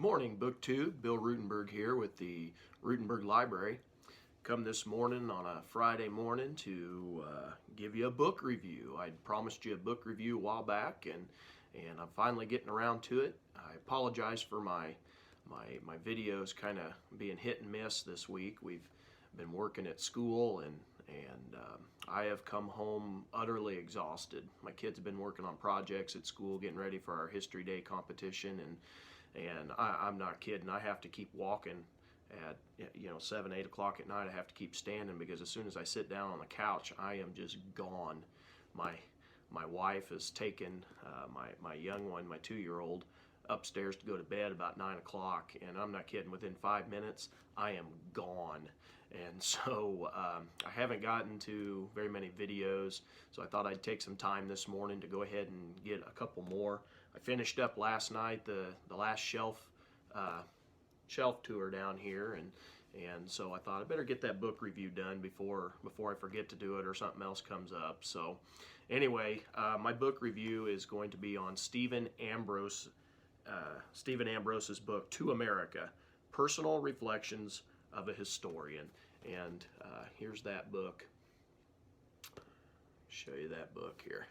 Morning, BookTube. Bill Ruttenberg here with the Ruttenberg Library. Come this morning on a Friday morning to give you a book review. I promised you a book review a while back, and I'm finally getting around to it. I apologize for my videos kind of being hit and miss this week. We've been working at school, and I have come home utterly exhausted. My kids have been working on projects at school, getting ready for our History Day competition, and I'm not kidding. I have to keep walking at 7, 8 o'clock at night. I have to keep standing because as soon as I sit down on the couch, I am just gone. My wife has taken my young one, my 2-year-old, upstairs to go to bed about 9 o'clock, and I'm not kidding. Within 5 minutes, I am gone. And so I haven't gotten to very many videos, so I thought I'd take some time this morning to go ahead and get a couple more. I finished up last night the last shelf tour down here, and so I thought I better get that book review done before I forget to do it or something else comes up. So anyway, my book review is going to be on Stephen Ambrose's book, To America, Personal Reflections of a Historian. And here's that book. Show you that book here.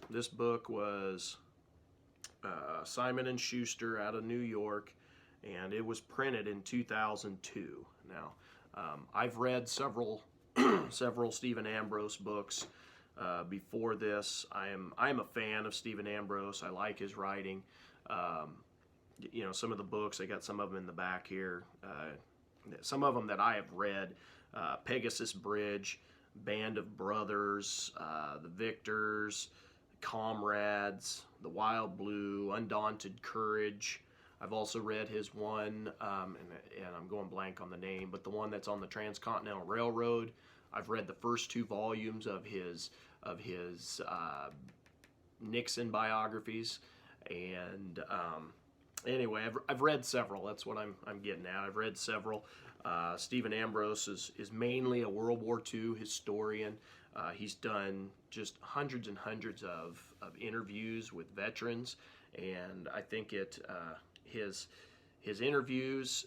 This book was Simon & Schuster out of New York, and it was printed in 2002. Now, I've read several Stephen Ambrose books before this. I'm a fan of Stephen Ambrose. I like his writing. Some of the books, I got some of them in the back here. Some of them that I have read: Pegasus Bridge, Band of Brothers, The Victors, Comrades, The Wild Blue, Undaunted Courage. I've also read his one, and I'm going blank on the name, but the one that's on the Transcontinental Railroad. I've read the first 2 volumes of his Nixon biographies, and anyway, I've read several. That's what I'm getting at. I've read several. Stephen Ambrose is mainly a World War II historian. He's done just hundreds and hundreds of interviews with veterans, and I think his interviews,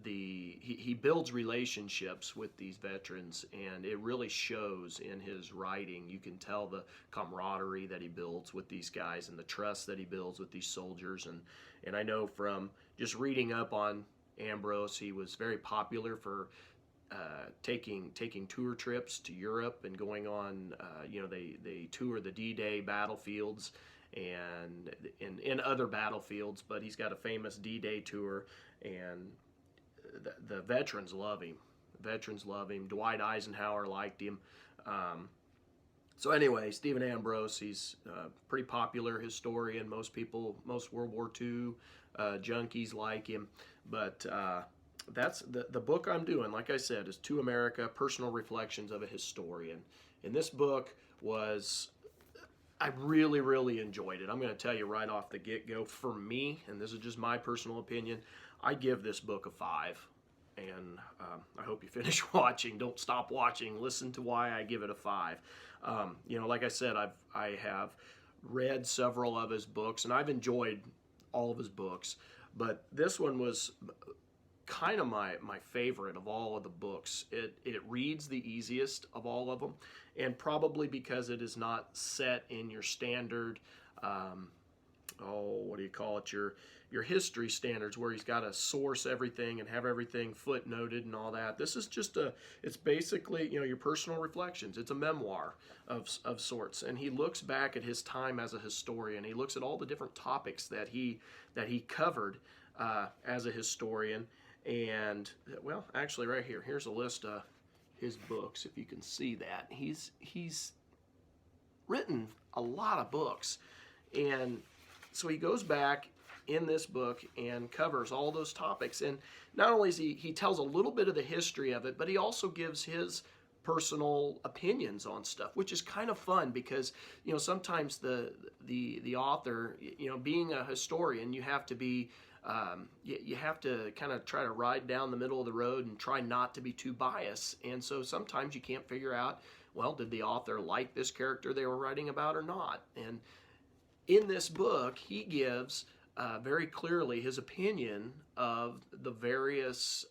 he builds relationships with these veterans, and it really shows in his writing. You can tell the camaraderie that he builds with these guys and the trust that he builds with these soldiers. And I know from just reading up on Ambrose, he was very popular for taking tour trips to Europe and going on, they tour the D-Day battlefields and in other battlefields, but he's got a famous D-Day tour, and the veterans love him. Veterans love him. Dwight Eisenhower liked him. So anyway, Stephen Ambrose, he's a pretty popular historian. Most World War II junkies like him. But that's the book I'm doing, like I said, is To America, Personal Reflections of a Historian. And this book I really, really enjoyed it. I'm going to tell you right off the get-go, for me, and this is just my personal opinion, I give this book a 5. And I hope you finish watching. Don't stop watching. Listen to why I give it a 5. Like I said, I have read several of his books, and I've enjoyed all of his books. But this one was kind of my favorite of all of the books. It reads the easiest of all of them, and probably because it is not set in your standard, what do you call it, your history standards, where he's got to source everything and have everything footnoted and all that. This is just it's basically, your personal reflections. It's a memoir of sorts, and he looks back at his time as a historian. He looks at all the different topics that he covered as a historian. And, well, actually right here's a list of his books, if you can see that. He's written a lot of books, and so he goes back in this book and covers all those topics. And not only is he tells a little bit of the history of it, but he also gives his personal opinions on stuff, which is kind of fun because, sometimes the author, being a historian, you have to be, you have to kind of try to ride down the middle of the road and try not to be too biased. And so sometimes you can't figure out, well, did the author like this character they were writing about or not? And in this book, he gives very clearly his opinion of the various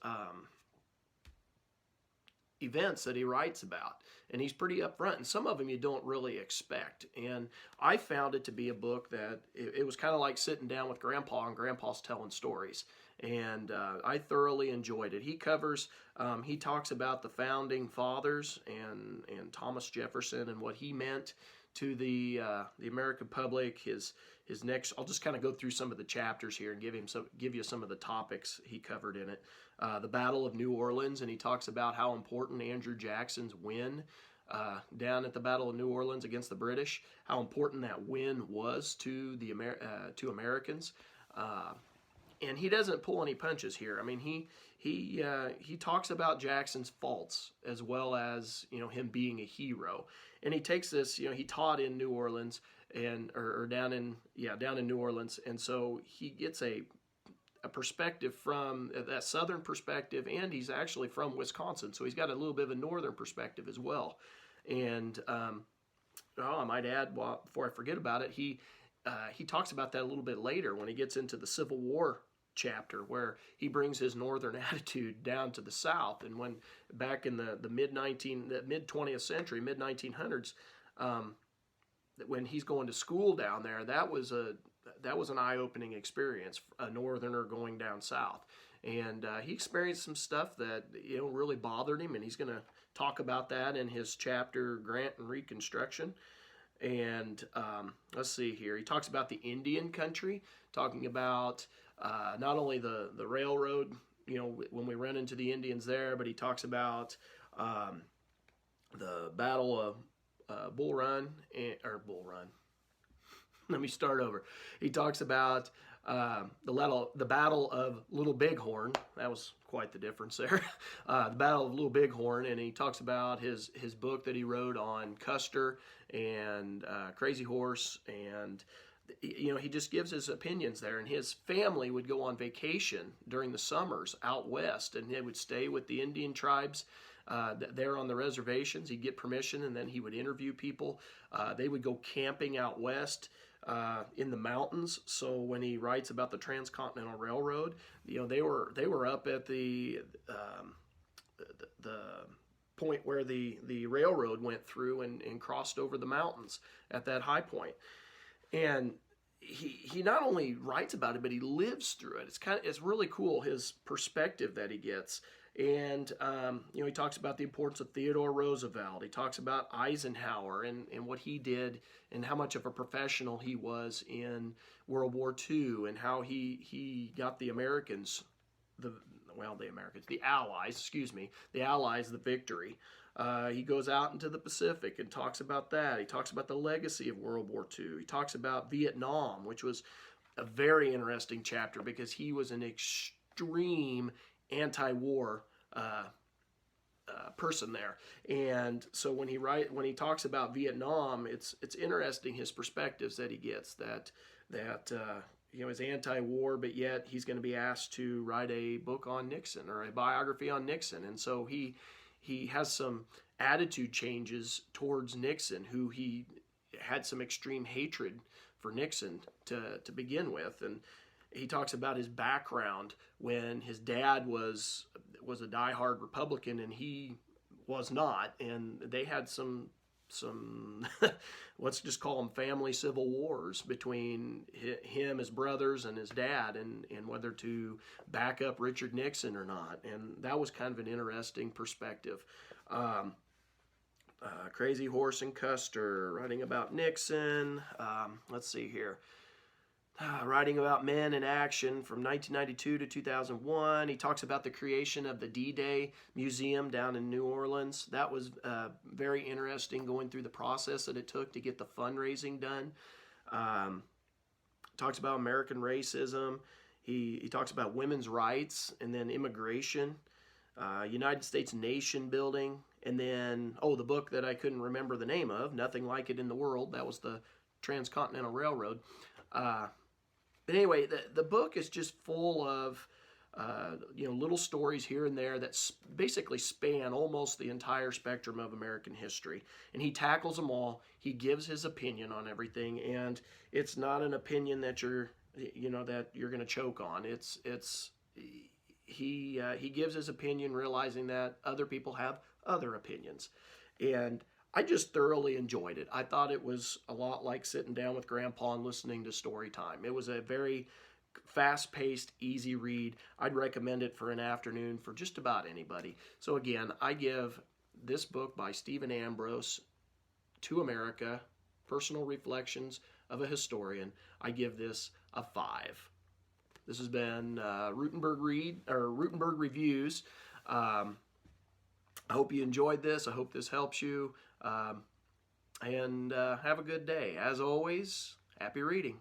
events that he writes about. And he's pretty upfront, and some of them you don't really expect. And I found it to be a book that it was kind of like sitting down with Grandpa, and Grandpa's telling stories. And I thoroughly enjoyed it. He covers, he talks about the founding fathers and Thomas Jefferson and what he meant to the American public. His next, I'll just kind of go through some of the chapters here and give you some of the topics he covered in it. The Battle of New Orleans, and he talks about how important Andrew Jackson's win down at the Battle of New Orleans against the British, how important that win was to the to Americans. And he doesn't pull any punches here. I mean, he talks about Jackson's faults as well as him being a hero. And he takes this, he taught in New Orleans or down in New Orleans, and so he gets a perspective from that southern perspective, and he's actually from Wisconsin, so he's got a little bit of a northern perspective as well. And I might add, before I forget about it, he talks about that a little bit later when he gets into the Civil War chapter, where he brings his northern attitude down to the South. And when back in the mid 20th century, mid 1900s, when he's going to school down there, that was an eye-opening experience, a northerner going down south. And he experienced some stuff that really bothered him, and he's going to talk about that in his chapter, Grant and Reconstruction. And let's see here. He talks about the Indian country, talking about not only the railroad, when we run into the Indians there, but he talks about the Battle of Bull Run. Let me start over. He talks about the Battle of Little Bighorn. That was quite the difference there. The Battle of Little Bighorn, and he talks about his book that he wrote on Custer and Crazy Horse, and he just gives his opinions there. And his family would go on vacation during the summers out west, and they would stay with the Indian tribes there on the reservations. He'd get permission, and then he would interview people. They would go camping out west in the mountains. So when he writes about the Transcontinental Railroad, they were up at the point where the railroad went through and crossed over the mountains at that high point. And he not only writes about it, but he lives through it. It's really cool, his perspective that he gets. And he talks about the importance of Theodore Roosevelt. He talks about Eisenhower and what he did and how much of a professional he was in World War II, and how he got the Allies, the victory. He goes out into the Pacific and talks about that. He talks about the legacy of World War II. He talks about Vietnam, which was a very interesting chapter because he was an extreme anti-war person there. And so when he talks about Vietnam, it's interesting, his perspectives that he gets, that is anti-war, but yet he's going to be asked to write a book on Nixon or a biography on Nixon. And so he has some attitude changes towards Nixon, who he had some extreme hatred for Nixon to begin with. And he talks about his background when his dad was a diehard Republican and he was not, and they had some let's just call them family civil wars between him, his brothers, and his dad, and whether to back up Richard Nixon or not. And that was kind of an interesting perspective. Crazy Horse and Custer, writing about Nixon. Let's see here. Writing about Men in Action from 1992 to 2001. He talks about the creation of the D-Day Museum down in New Orleans. That was very interesting, going through the process that it took to get the fundraising done. Talks about American racism. He talks about women's rights, and then immigration, United States nation building, and then, the book that I couldn't remember the name of, Nothing Like It in the World. That was the Transcontinental Railroad. But anyway, the book is just full of little stories here and there that basically span almost the entire spectrum of American history. And he tackles them all. He gives his opinion on everything, and it's not an opinion that you're you know, that you're going to choke on. He gives his opinion, realizing that other people have other opinions, and I just thoroughly enjoyed it. I thought it was a lot like sitting down with Grandpa and listening to story time. It was a very fast-paced, easy read. I'd recommend it for an afternoon for just about anybody. So again, I give this book by Stephen Ambrose, To America, Personal Reflections of a Historian, I give this a 5. This has been Ruttenberg Reviews. I hope you enjoyed this. I hope this helps you. And have a good day. As always, happy reading.